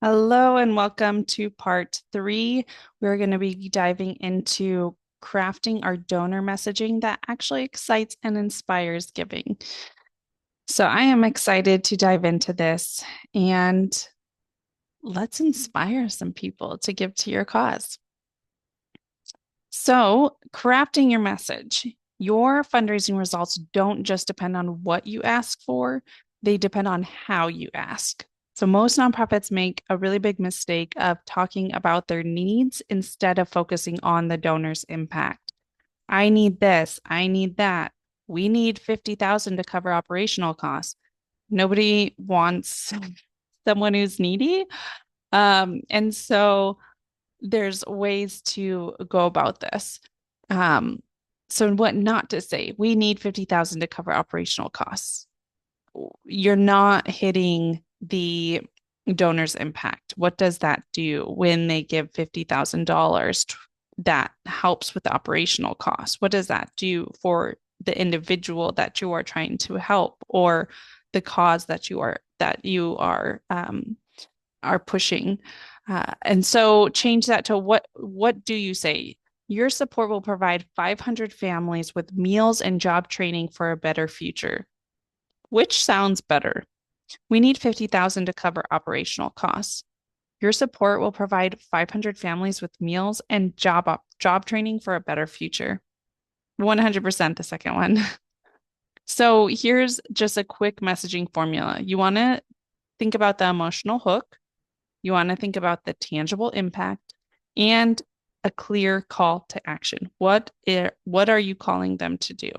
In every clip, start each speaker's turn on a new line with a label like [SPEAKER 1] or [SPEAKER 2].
[SPEAKER 1] Hello and welcome to part three. We're going to be diving into crafting our donor messaging that actually excites and inspires giving. So I am excited to dive into this and let's inspire some people to give to your cause. So, crafting your message. Your fundraising results don't just depend on what you ask for, they depend on how you ask. So, most nonprofits make a really big mistake of talking about their needs instead of focusing on the donor's impact. I need this, I need that. We need 50,000 to cover operational costs. Nobody wants someone who's needy. And so there's ways to go about this. Um, so what not to say, we need 50,000 to cover operational costs. You're not hitting the donor's impact. What does that do when they give $50,000 that helps with the operational costs? What does that do for the individual that you are trying to help or the cause that you are pushing. And so change that to what do you say? Your support will provide 500 families with meals and job training for a better future. Which sounds better? We need 50,000 to cover operational costs. Your support will provide 500 families with meals and job training for a better future. 100% the second one. So here's just a quick messaging formula. You want to think about the emotional hook. You want to think about the tangible impact and a clear call to action. What are you calling them to do?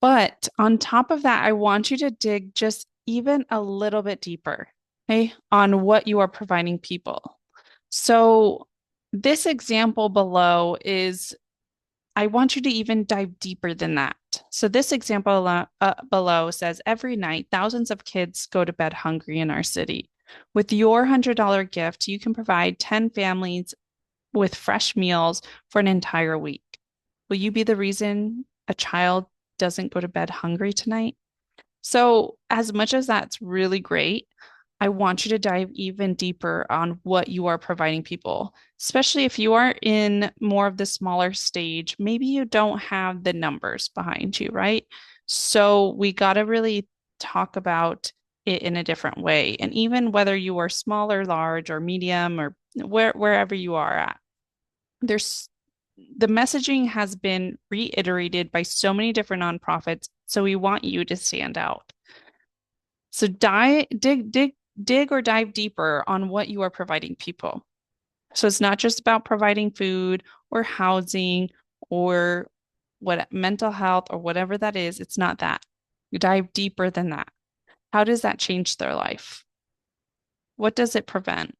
[SPEAKER 1] But on top of that, I want you to dig just even a little bit deeper, okay, on what you are providing people. So this example below is I want you to even dive deeper than that. So, this example below says every night, thousands of kids go to bed hungry in our city. With your $100 gift, you can provide 10 families with fresh meals for an entire week. Will you be the reason a child doesn't go to bed hungry tonight? So, as much as that's really great, I want you to dive even deeper on what you are providing people, especially if you are in more of the smaller stage. Maybe you don't have the numbers behind you, right? So, we got to really talk about it in a different way. And even whether you are small or large or medium or wherever you are at, there's the messaging has been reiterated by so many different nonprofits. So we want you to stand out. So dig or dive deeper on what you are providing people. So it's not just about providing food or housing or what mental health or whatever that is. It's not that. You dive deeper than that. How does that change their life? What does it prevent?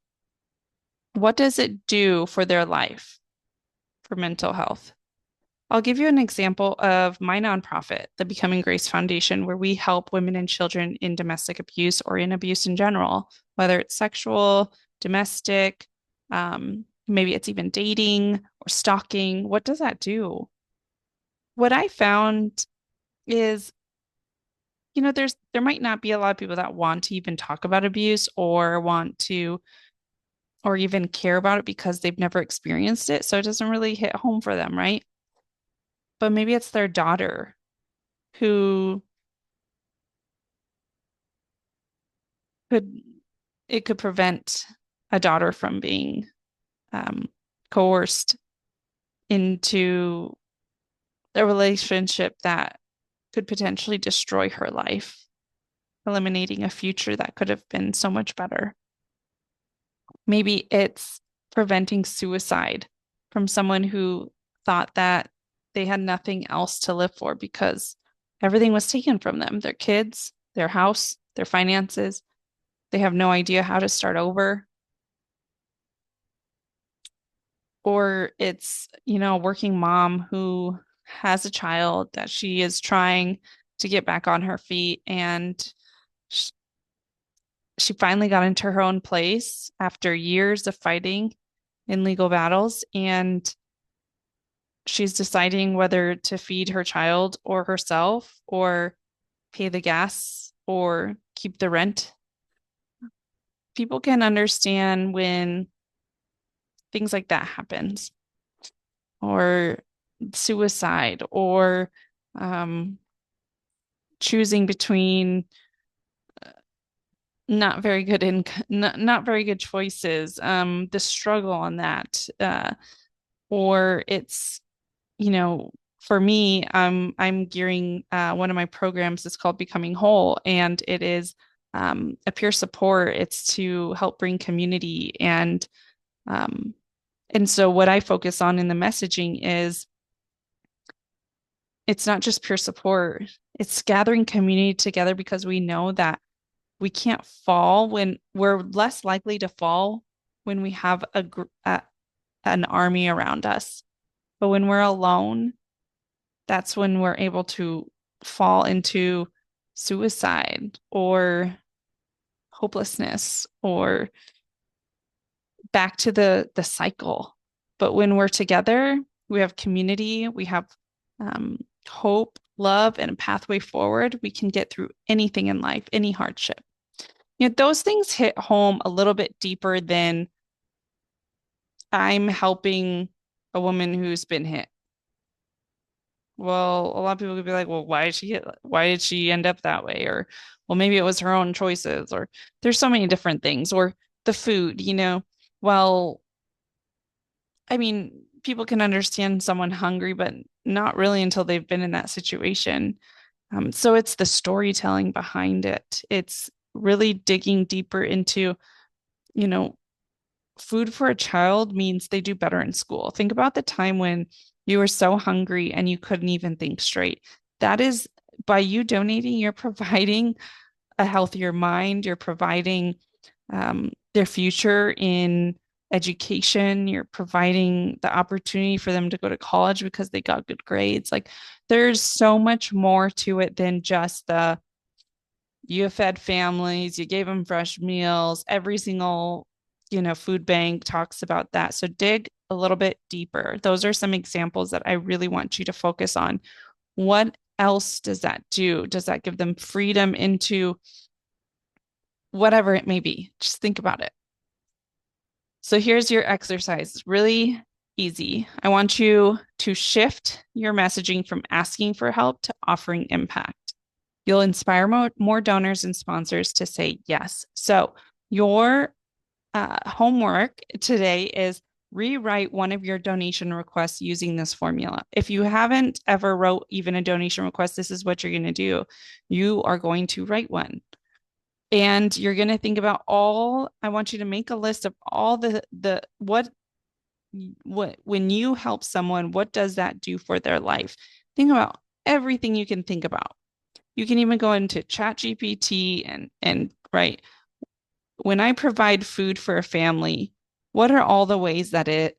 [SPEAKER 1] What does it do for their life, for mental health? I'll give you an example of my nonprofit, the Becoming Grace Foundation, where we help women and children in domestic abuse or in abuse in general, whether it's sexual, domestic, maybe it's even dating or stalking. What does that do? What I found is, there might not be a lot of people that want to even talk about abuse or want to or even care about it because they've never experienced it. So it doesn't really hit home for them, right? But maybe it's their daughter who could it could prevent a daughter from being um, coerced into a relationship that could potentially destroy her life, eliminating a future that could have been so much better. Maybe it's preventing suicide from someone who thought that they had nothing else to live for because everything was taken from them, their kids, their house, their finances. They have no idea how to start over. Or it's, a working mom who has a child that she is trying to get back on her feet and sh she finally got into her own place after years of fighting in legal battles and she's deciding whether to feed her child or herself or pay the gas or keep the rent. People can understand when things like that happens, or suicide, or um, choosing between not very good choices, the struggle on that, or it's, you know, for me, I'm gearing one of my programs is called Becoming Whole, and it is a peer support. It's to help bring community, um, and so what I focus on in the messaging is it's not just peer support, it's gathering community together because we know that we can't fall when we're less likely to fall when we have an army around us. But when we're alone, that's when we're able to fall into suicide or hopelessness or back to the cycle. But when we're together, we have community, we have hope, love, and a pathway forward. We can get through anything in life, any hardship. Those things hit home a little bit deeper than I'm helping a woman who's been hit. Well, a lot of people could be like, well, why did she end up that way? Or, well, maybe it was her own choices, or there's so many different things, or the food. Well, I mean, people can understand someone hungry, but not really until they've been in that situation. So it's the storytelling behind it. It's really digging deeper into, you know, food for a child means they do better in school. Think about the time when you were so hungry and you couldn't even think straight. That is by you donating, you're providing a healthier mind, you're providing their future in education, you're providing the opportunity for them to go to college because they got good grades. Like there's so much more to it than just the you fed families, you gave them fresh meals. Every single, food bank talks about that. So dig a little bit deeper. Those are some examples that I really want you to focus on. What else does that do? Does that give them freedom into whatever it may be? Just think about it. So here's your exercise. Really easy. I want you to shift your messaging from asking for help to offering impact. You'll inspire more donors and sponsors to say yes. So your homework today is rewrite one of your donation requests using this formula. If you haven't ever wrote even a donation request, this is what you're going to do. You are going to write one. And you're going to think about I want you to make a list of all what when you help someone, what does that do for their life? Think about everything you can think about. You can even go into ChatGPT and write, when I provide food for a family, what are all the ways that it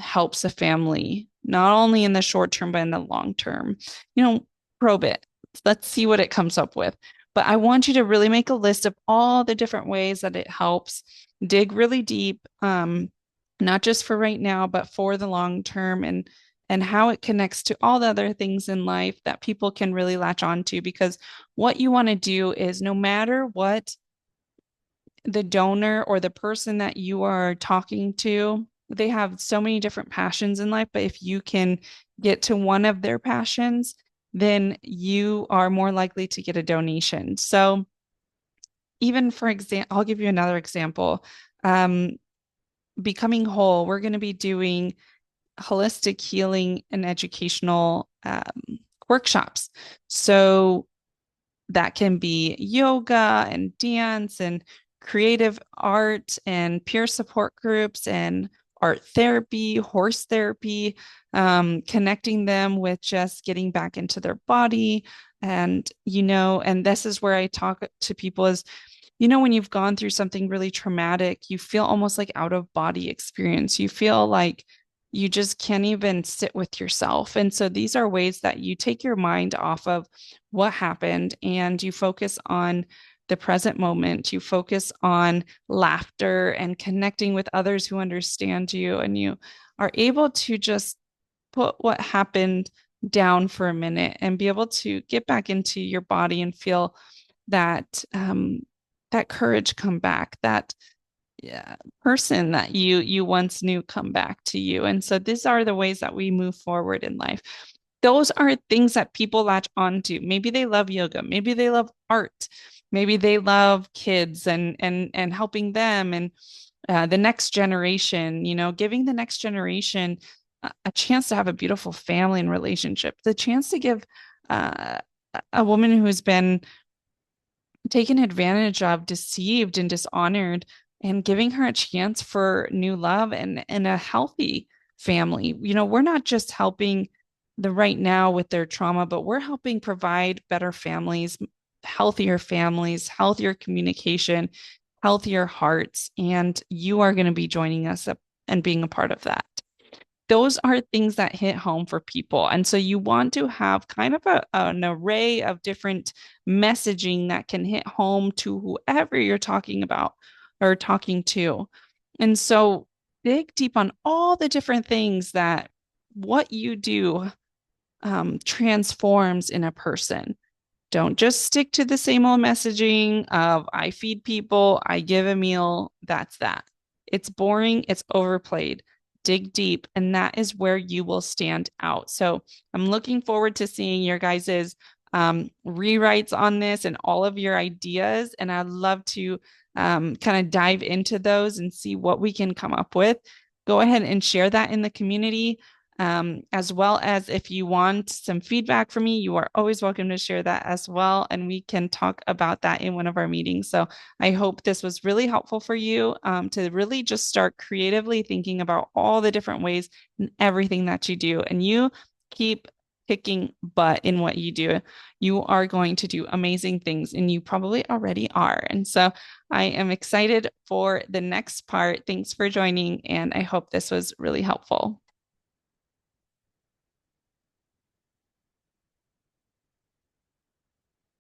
[SPEAKER 1] helps a family, not only in the short term, but in the long term? Probe it. Let's see what it comes up with. But I want you to really make a list of all the different ways that it helps. Dig really deep, not just for right now, but for the long term, and how it connects to all the other things in life that people can really latch on to. Because what you want to do is, no matter what the donor or the person that you are talking to, they have so many different passions in life, but if you can get to one of their passions, then you are more likely to get a donation. So even for example, I'll give you another example. Becoming Whole, we're going to be doing holistic healing and educational workshops. So that can be yoga and dance and creative art and peer support groups and art therapy, horse therapy, connecting them with just getting back into their body. And this is where I talk to people is, when you've gone through something really traumatic, you feel almost like out of body experience. You feel like you just can't even sit with yourself. And so these are ways that you take your mind off of what happened and you focus on the present moment. You focus on laughter and connecting with others who understand you. And you are able to just put what happened down for a minute and be able to get back into your body and feel that that courage come back, that yeah, person that you once knew come back to you. And so these are the ways that we move forward in life. Those are things that people latch onto. Maybe they love yoga, maybe they love art, maybe they love kids and helping them and the next generation, giving the next generation a chance to have a beautiful family and relationship, the chance to give uh, a woman who's been taken advantage of, deceived, and dishonored, and giving her a chance for new love and a healthy family. We're not just helping the right now with their trauma, but we're helping provide better families, healthier communication, healthier hearts. And you are going to be joining us up and being a part of that. Those are things that hit home for people. And so you want to have kind of an array of different messaging that can hit home to whoever you're talking about or talking to. And so dig deep on all the different things that what you do transforms in a person. Don't just stick to the same old messaging of I feed people, I give a meal, that's that. It's boring, it's overplayed. Dig deep, and that is where you will stand out. So I'm looking forward to seeing your guys's rewrites on this and all of your ideas. And I'd love to kind of dive into those and see what we can come up with. Go ahead and share that in the community. As well as if you want some feedback from me, you are always welcome to share that as well. And we can talk about that in one of our meetings. So I hope this was really helpful for you to really just start creatively thinking about all the different ways and everything that you do. And you keep kicking butt in what you do. You are going to do amazing things, and you probably already are. And so I am excited for the next part. Thanks for joining, and I hope this was really helpful.